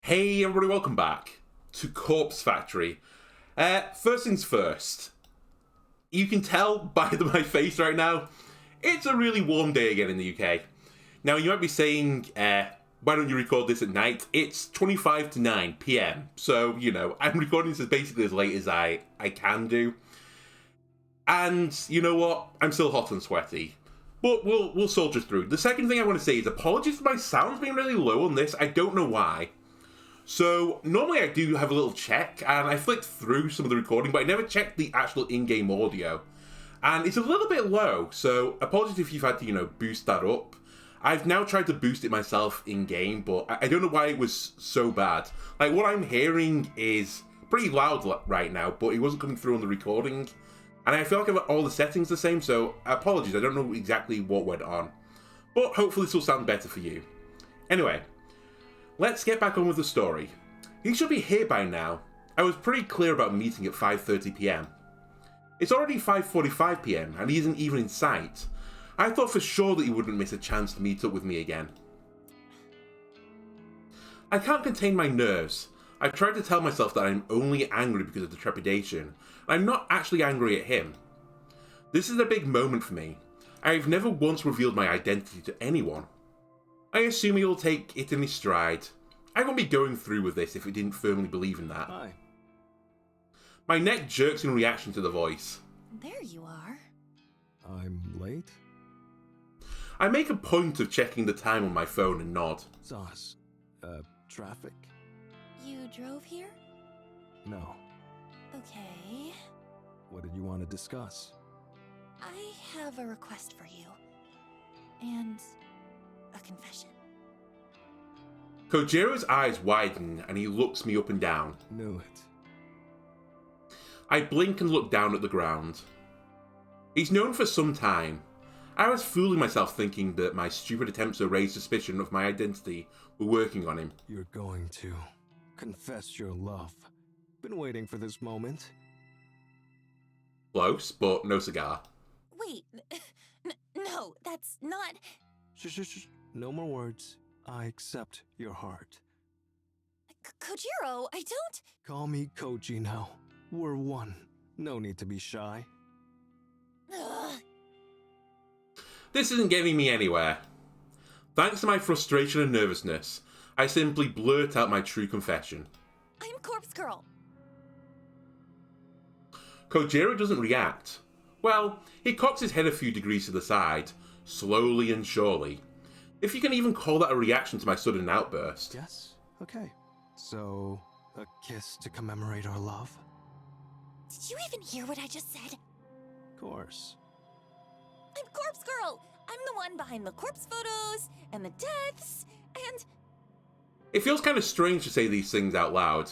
Hey everybody, welcome back to Corpse Factory. First things first, you can tell by my face right now, it's a really warm day again in the UK. Now you might be saying, why don't you record this at night? It's 25 to 9 PM, so you know, I'm recording this as basically as late as I can do. And you know what, I'm still hot and sweaty. But we'll soldier through. The second thing I want to say is apologies for my sound being really low on this, I don't know why. So, normally I do have a little check, and I flicked through some of the recording, but I never checked the actual in-game audio. And it's a little bit low, so apologies if you've had to, boost that up. I've now tried to boost it myself in-game, but I don't know why it was so bad. Like, what I'm hearing is pretty loud right now, but it wasn't coming through on the recording. And I feel like I've got all the settings the same, so apologies, I don't know exactly what went on. But hopefully this will sound better for you. Anyway. Let's get back on with the story. He should be here by now. I was pretty clear about meeting at 5:30 PM. It's already 5:45 PM and he isn't even in sight. I thought for sure that he wouldn't miss a chance to meet up with me again. I can't contain my nerves. I've tried to tell myself that I'm only angry because of the trepidation. I'm not actually angry at him. This is a big moment for me. I've never once revealed my identity to anyone. I assume he'll take it in his stride. I won't be going through with this if he didn't firmly believe in that. Hi. My neck jerks in reaction to the voice. There you are. I'm late? I make a point of checking the time on my phone and nod. Zaz. Traffic? You drove here? No. Okay. What did you want to discuss? I have a request for you. And a confession. Kojiro's eyes widen and he looks me up and down. Knew it. I blink and look down at the ground. He's known for some time. I was fooling myself thinking that my stupid attempts to raise suspicion of my identity were working on him. You're going to confess your love. Been waiting for this moment. Close, but no cigar. Wait, no, that's not... Shh. No more words. I accept your heart. Kojiro, I don't... Call me Koji now. We're one. No need to be shy. Ugh. This isn't getting me anywhere. Thanks to my frustration and nervousness, I simply blurt out my true confession. I'm Corpse Girl. Kojiro doesn't react. Well, he cocks his head a few degrees to the side, slowly and surely. If you can even call that a reaction to my sudden outburst. Yes? Okay. So, a kiss to commemorate our love? Did you even hear what I just said? Of course. I'm Corpse Girl. I'm the one behind the corpse photos and the deaths and... It feels kind of strange to say these things out loud.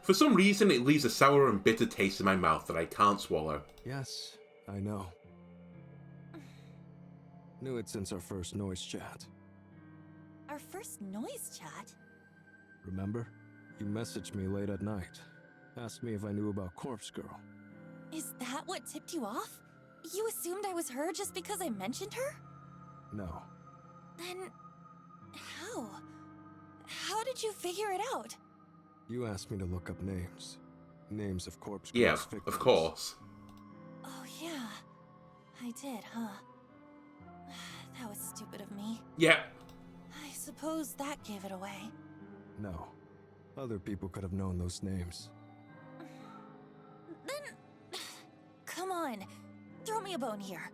For some reason, it leaves a sour and bitter taste in my mouth that I can't swallow. Yes, I know. Knew it since our first noise chat. Our first noise chat? Remember? You messaged me late at night. Asked me if I knew about Corpse Girl. Is that what tipped you off? You assumed I was her just because I mentioned her? No. Then... how? How did you figure it out? You asked me to look up names. Names of Corpse Yeah, Girl's victims. of course. Oh yeah, I did, huh? That was stupid of me. Yeah. I suppose that gave it away. No. Other people could have known those names. Then... come on, throw me a bone here.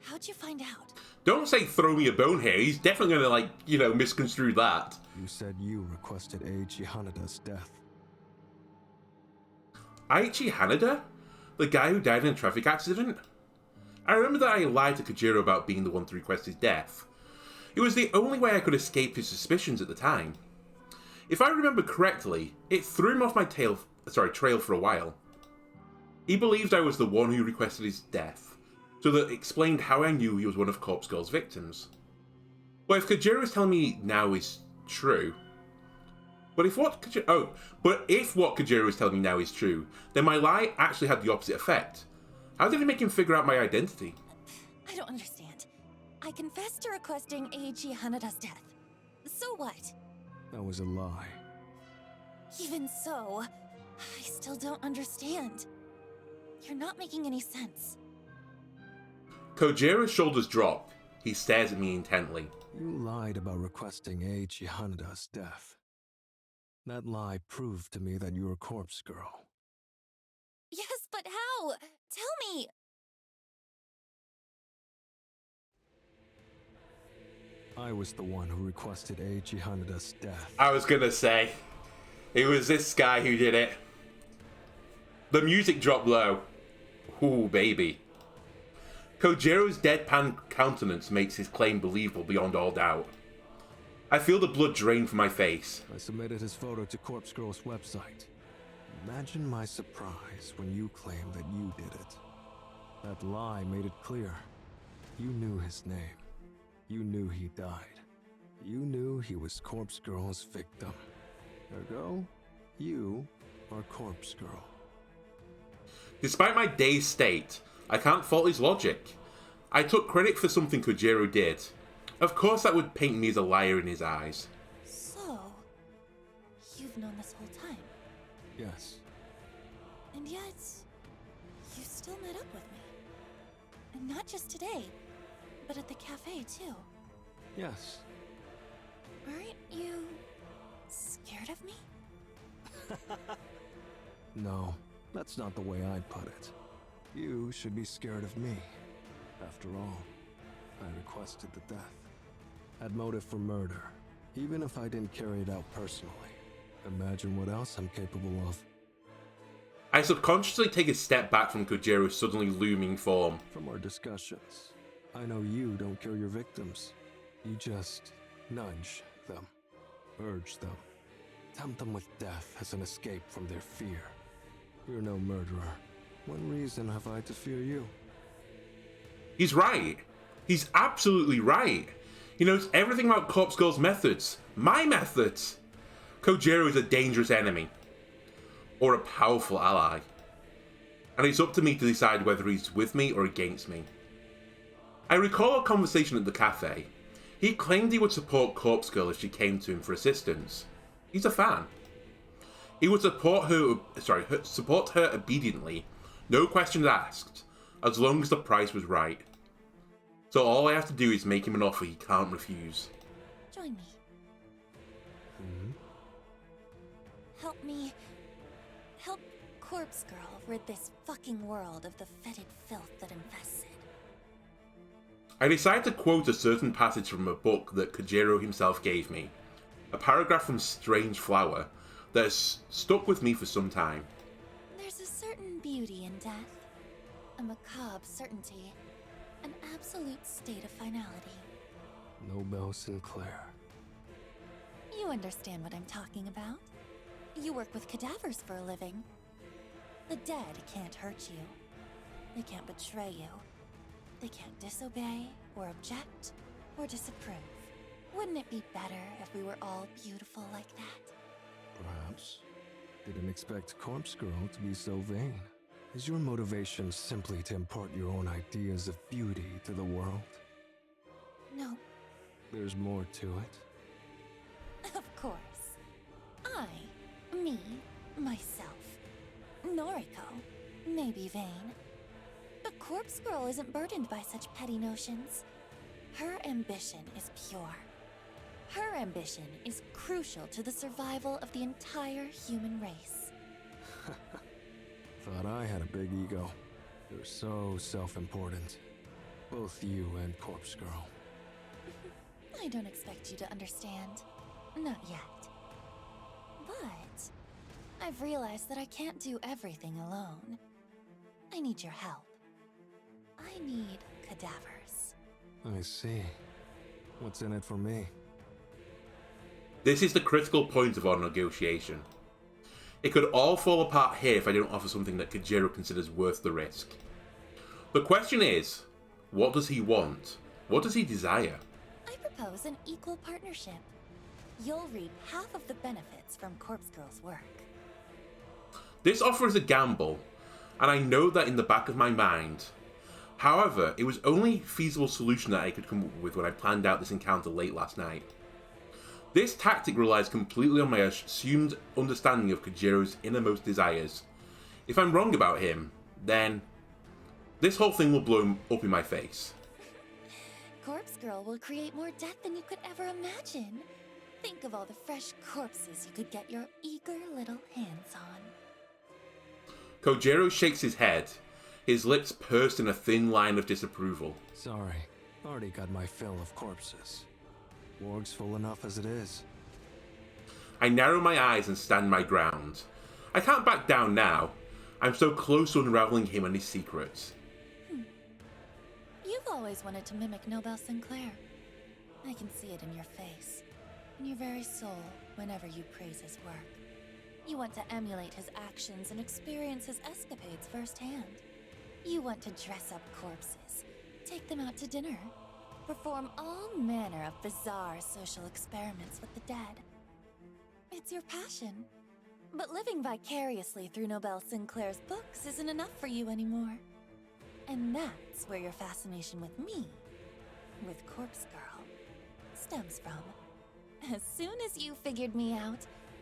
How'd you find out? Don't say throw me a bone here. He's definitely gonna, misconstrue that. You said you requested Eiichi Hanada's death. Aichi Hanada? The guy who died in a traffic accident? I remember that I lied to Kojiro about being the one to request his death. It was the only way I could escape his suspicions at the time. If I remember correctly, it threw him off my trail for a while. He believed I was the one who requested his death, so that explained how I knew he was one of Corpse Girl's victims. But if Kojiro is telling me now is true... But if what Kojiro is telling me now is true, then my lie actually had the opposite effect. How did it make him figure out my identity? I don't understand. I confessed to requesting Eiichi Hanada's death. So what? That was a lie. Even so, I still don't understand. You're not making any sense. Kojiro's shoulders drop. He stares at me intently. You lied about requesting Eiichi Hanada's death. That lie proved to me that you're a corpse girl. Yes, but how? Tell me! I was the one who requested Eiichi Hanada's death. I was gonna say, it was this guy who did it. The music dropped low. Ooh, baby. Kojiro's deadpan countenance makes his claim believable beyond all doubt. I feel the blood drain from my face. I submitted his photo to Corpse Girl's website. Imagine my surprise when you claimed that you did it. That lie made it clear. You knew his name. You knew he died. You knew he was Corpse Girl's victim. Ergo, you are Corpse Girl. Despite my dazed state, I can't fault his logic. I took credit for something Kojiro did. Of course that would paint me as a liar in his eyes. So, you've known this whole time, Yes. and yet, you still met up with me. And not just today, but at the cafe too. Yes. Aren't you scared of me? No, that's not the way I'd put it. You should be scared of me. After all, I requested the death. Had motive for murder, even if I didn't carry it out personally. Imagine what else I'm capable of. I subconsciously take a step back from Kojiro's suddenly looming form. From our discussions, I know you don't kill your victims. You just nudge them, urge them, tempt them with death as an escape from their fear. You're no murderer. What reason have I to fear you? He's right. He's absolutely right. He knows everything about Corpse Girl's methods. My methods! Kojiro is a dangerous enemy. Or a powerful ally. And it's up to me to decide whether he's with me or against me. I recall our conversation at the cafe. He claimed he would support Corpse Girl if she came to him for assistance. He's a fan. He would support her obediently, no questions asked, as long as the price was right. So all I have to do is make him an offer he can't refuse. Join me. Help Corpse Girl rid this fucking world of the fetid filth that infests it. I decide to quote a certain passage from a book that Kojiro himself gave me. A paragraph from Strange Flower that has stuck with me for some time. There's a certain beauty in death, a macabre certainty, an absolute state of finality. Nobel Sinclair. You understand what I'm talking about. You work with cadavers for a living. The dead can't hurt you. They can't betray you. They can't disobey, or object, or disapprove. Wouldn't it be better if we were all beautiful like that? Perhaps. Didn't expect Corpse Girl to be so vain. Is your motivation simply to impart your own ideas of beauty to the world? No, There's more to it. of course. Me, myself, Noriko, may be vain. But Corpse Girl isn't burdened by such petty notions. Her ambition is pure. Her ambition is crucial to the survival of the entire human race. Thought I had a big ego. You're so self-important. Both you and Corpse Girl. I don't expect you to understand. Not yet. But I've realized that I can't do everything alone. I need your help. I need cadavers. I see. What's in it for me? This is the critical point of our negotiation. It could all fall apart here if I don't offer something that Kojiro considers worth the risk. The question is, what does he want? What does he desire? I propose an equal partnership. You'll reap half of the benefits from Corpse Girl's work. This offer is a gamble, and I know that in the back of my mind. However, it was only a feasible solution that I could come up with when I planned out this encounter late last night. This tactic relies completely on my assumed understanding of Kojiro's innermost desires. If I'm wrong about him, then this whole thing will blow up in my face. Corpse Girl will create more death than you could ever imagine. Think of all the fresh corpses you could get your eager little hands on. Kojiro shakes his head, his lips pursed in a thin line of disapproval. Sorry, already got my fill of corpses. Morgue's full enough as it is. I narrow my eyes and stand my ground. I can't back down now. I'm so close to unraveling him and his secrets. You've always wanted to mimic Nobel Sinclair. I can see it in your face, in your very soul, whenever you praise his work. You want to emulate his actions and experience his escapades firsthand. You want to dress up corpses, take them out to dinner, perform all manner of bizarre social experiments with the dead. It's your passion. But living vicariously through Nobel Sinclair's books isn't enough for you anymore. And that's where your fascination with me, with Corpse Girl, stems from. As soon as you figured me out,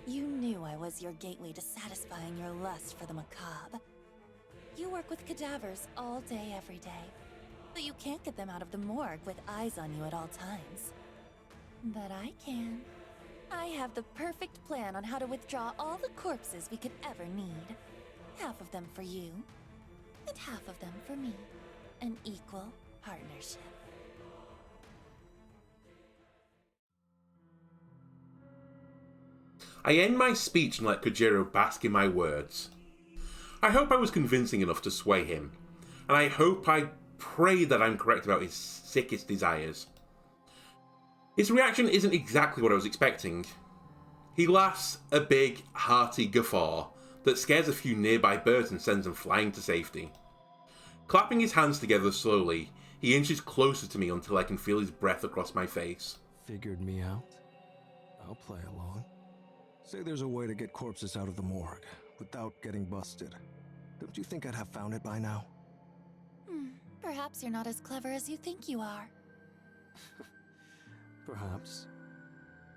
you knew I was your gateway to satisfying your lust for the macabre. You work with cadavers all day, every day, but you can't get them out of the morgue with eyes on you at all times. But I can. I have the perfect plan on how to withdraw all the corpses we could ever need. Half of them for you, and half of them for me. An equal partnership. I end my speech and let Kojiro bask in my words. I hope I was convincing enough to sway him, and I pray that I'm correct about his sickest desires. His reaction isn't exactly what I was expecting. He laughs a big, hearty guffaw that scares a few nearby birds and sends them flying to safety. Clapping his hands together slowly, he inches closer to me until I can feel his breath across my face. Figured me out? I'll play along. Say there's a way to get corpses out of the morgue without getting busted. Don't you think I'd have found it by now? Perhaps you're not as clever as you think you are. Perhaps.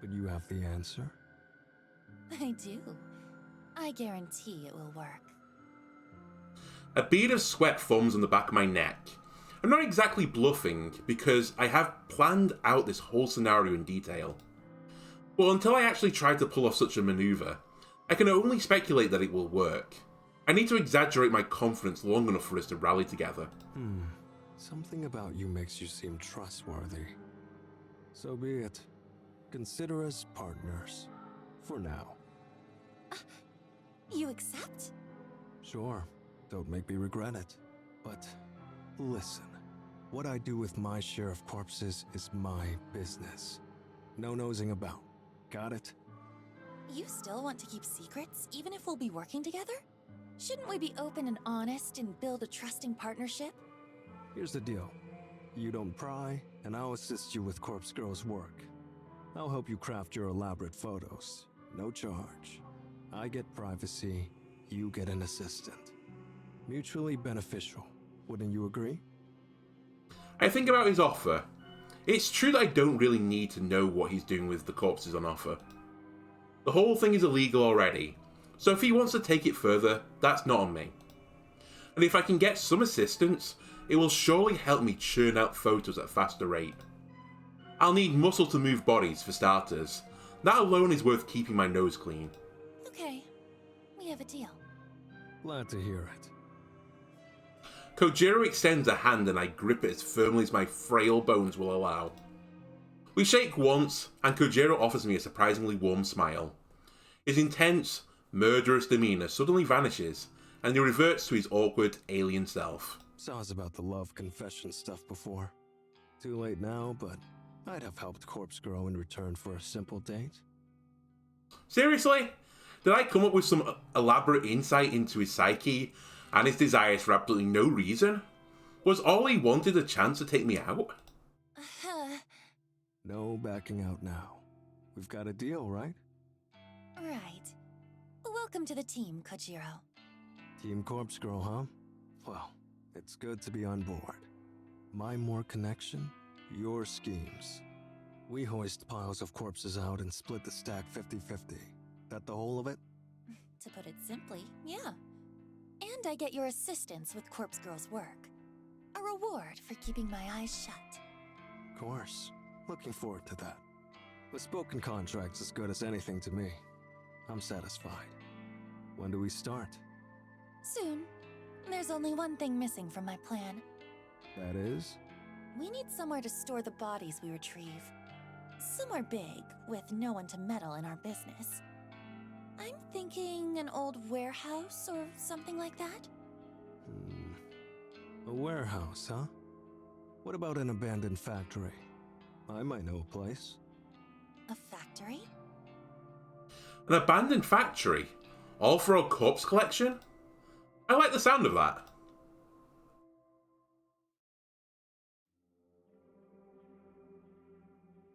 But you have the answer? I do. I guarantee it will work. A bead of sweat forms on the back of my neck. I'm not exactly bluffing, because I have planned out this whole scenario in detail. But until I actually try to pull off such a maneuver, I can only speculate that it will work. I need to exaggerate my confidence long enough for us to rally together. Something about you makes you seem trustworthy. So be it. Consider us partners. For now. You accept? Sure. Don't make me regret it. But listen. What I do with my share of corpses is my business. No nosing about. Got it? You still want to keep secrets, even if we'll be working together? Shouldn't we be open and honest and build a trusting partnership? Here's the deal. You don't pry, and I'll assist you with Corpse Girl's work. I'll help you craft your elaborate photos. No charge. I get privacy, you get an assistant. Mutually beneficial. Wouldn't you agree? I think about his offer. It's true that I don't really need to know what he's doing with the corpses on offer. The whole thing is illegal already, so if he wants to take it further, that's not on me. And if I can get some assistance, it will surely help me churn out photos at a faster rate. I'll need muscle to move bodies, for starters. That alone is worth keeping my nose clean. Okay, we have a deal. Glad to hear it. Kojiro extends a hand and I grip it as firmly as my frail bones will allow. We shake once, and Kojiro offers me a surprisingly warm smile. His intense, murderous demeanour suddenly vanishes, and he reverts to his awkward, alien self. Saw us about the love confession stuff before. Too late now, but I'd have helped Corpse Girl in return for a simple date. Seriously? Did I come up with some elaborate insight into his psyche and his desires for absolutely no reason? Was all he wanted a chance to take me out? No backing out now. We've got a deal, right? Right. Welcome to the team, Kojiro. Team Corpse Girl, huh? Well, it's good to be on board. My more connection, your schemes. We hoist piles of corpses out and split the stack 50-50. That the whole of it? To put it simply, yeah. And I get your assistance with Corpse Girl's work. A reward for keeping my eyes shut. Of course. Looking forward to that. The spoken contract's as good as anything to me. I'm satisfied. When do we start? Soon. There's only one thing missing from my plan. That is? We need somewhere to store the bodies we retrieve. Somewhere big, with no one to meddle in our business. I'm thinking an old warehouse or something like that? A warehouse, huh? What about an abandoned factory? I might know a place. A factory? An abandoned factory? All for our corpse collection? I like the sound of that.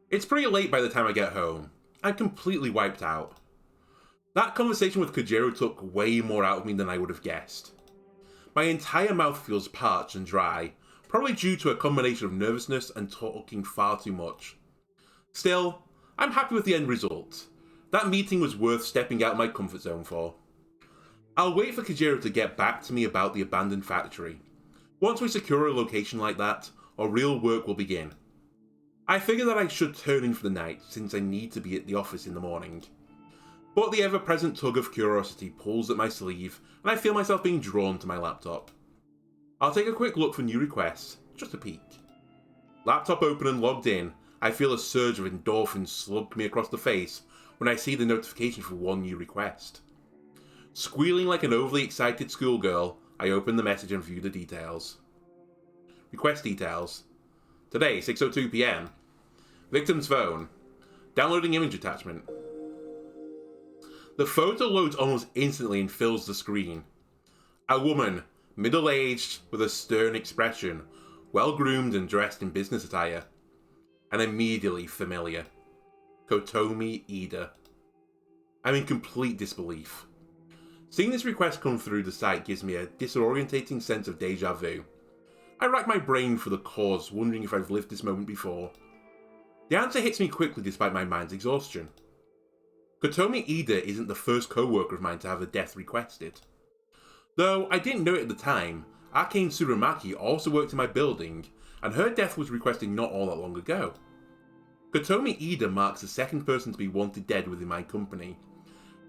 It's pretty late by the time I get home. I'm completely wiped out. That conversation with Kojiro took way more out of me than I would have guessed. My entire mouth feels parched and dry, probably due to a combination of nervousness and talking far too much. Still, I'm happy with the end result. That meeting was worth stepping out of my comfort zone for. I'll wait for Kojiro to get back to me about the abandoned factory. Once we secure a location like that, our real work will begin. I figure that I should turn in for the night, since I need to be at the office in the morning. But the ever-present tug of curiosity pulls at my sleeve, and I feel myself being drawn to my laptop. I'll take a quick look for new requests, just a peek. Laptop open and logged in, I feel a surge of endorphins slug me across the face when I see the notification for one new request. Squealing like an overly excited schoolgirl, I open the message and view the details. Request details. Today, 6:02 PM. Victim's phone. Downloading image attachment. The photo loads almost instantly and fills the screen. A woman, middle-aged, with a stern expression, well-groomed and dressed in business attire. And immediately familiar. Kotomi Ida. I'm in complete disbelief. Seeing this request come through the site gives me a disorientating sense of deja vu. I rack my brain for the cause, wondering if I've lived this moment before. The answer hits me quickly despite my mind's exhaustion. Kotomi Ida isn't the first co-worker of mine to have a death requested. Though I didn't know it at the time, Arcane Tsurumaki also worked in my building, and her death was requested not all that long ago. Kotomi Ida marks the second person to be wanted dead within my company,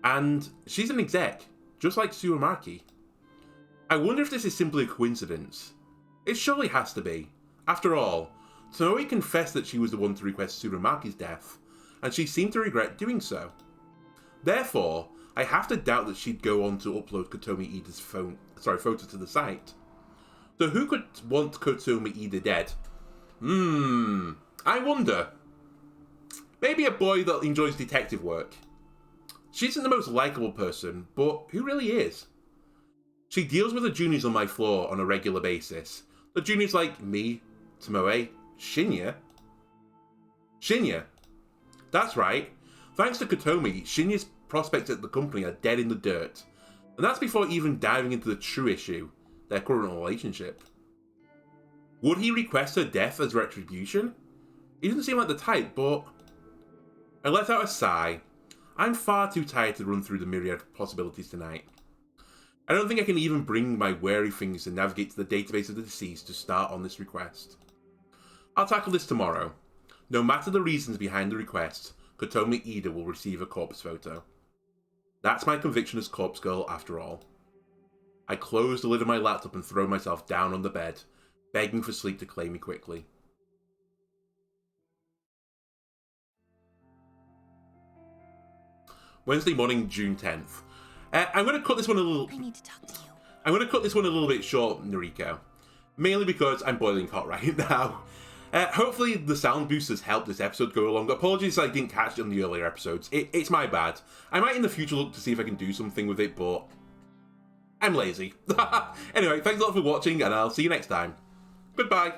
and she's an exec, just like Tsurumaki. I wonder if this is simply a coincidence. It surely has to be. After all, Tomoe confessed that she was the one to request Tsurumaki's death, and she seemed to regret doing so. Therefore, I have to doubt that she'd go on to upload Kotomi Ida's photo to the site. So who could want Kotomi Ida dead? I wonder. Maybe a boy that enjoys detective work. She isn't the most likable person, but who really is? She deals with the juniors on my floor on a regular basis. The juniors like me, Tomoe, Shinya. Shinya. That's right. Thanks to Kotomi, Shinya's prospects at the company are dead in the dirt. And that's before even diving into the true issue, their current relationship. Would he request her death as retribution? He doesn't seem like the type, but... I let out a sigh. I'm far too tired to run through the myriad possibilities tonight. I don't think I can even bring my wary fingers to navigate to the database of the deceased to start on this request. I'll tackle this tomorrow. No matter the reasons behind the request, Kotomi Ida will receive a corpse photo. That's my conviction as Corpse Girl after all. I close the lid of my laptop and throw myself down on the bed, begging for sleep to claim me quickly. Wednesday morning, June 10th. I'm going to cut this one a little... I need to talk to you. I'm going to cut this one a little bit short, Noriko. Mainly because I'm boiling hot right now. Hopefully the sound boosters helped this episode go along. Apologies I didn't catch it on the earlier episodes. It's my bad. I might in the future look to see if I can do something with it, but... I'm lazy. Anyway, thanks a lot for watching, and I'll see you next time. Goodbye.